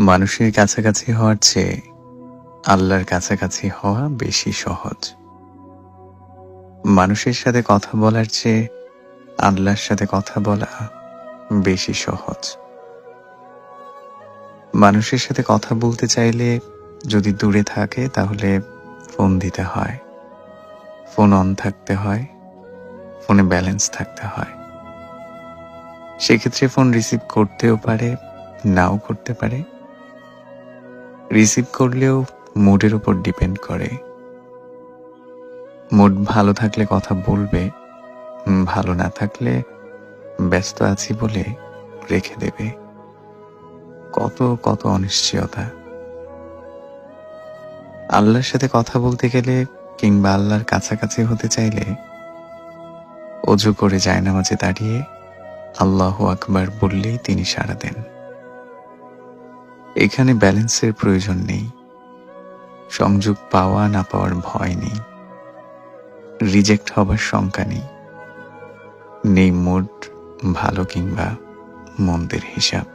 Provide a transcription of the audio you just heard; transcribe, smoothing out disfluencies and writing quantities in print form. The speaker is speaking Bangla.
মানুষের কাছাকাছি হওয়ার চেয়ে আল্লাহর কাছাকাছি হওয়া বেশি সহজ। মানুষের সাথে কথা বলার চেয়ে আল্লাহর সাথে কথা বলা বেশি সহজ। মানুষের সাথে কথা বলতে চাইলে যদি দূরে থাকে তাহলে ফোন দিতে হয়, ফোন অন থাকতে হয়, ফোনে ব্যালেন্স থাকতে হয়। সেক্ষেত্রে ফোন রিসিভ করতেও পারে, নাও করতে পারে। রিসিভ করলেও মুডের উপর ডিপেন্ড করে। মুড ভালো থাকলে কথা বলবে, ভালো না থাকলে ব্যস্ত আছি বলে রেখে দেবে। কত কত অনিশ্চয়তা। আল্লাহর সাথে কথা বলতে গেলে কিংবা আল্লাহর কাছাকাছি হতে চাইলে অজু করে জায়নামাজে দাঁড়িয়ে আল্লাহু আকবার বললেই তিনি সাড়া দেন। এখানে ব্যালেন্সের প্রয়োজন নেই, সংযোগ পাওয়া না পাওয়ার ভয় নেই, রিজেক্ট হবার শঙ্কা নেই, নেই মুড ভালো কিংবা মন্দের হিসাব।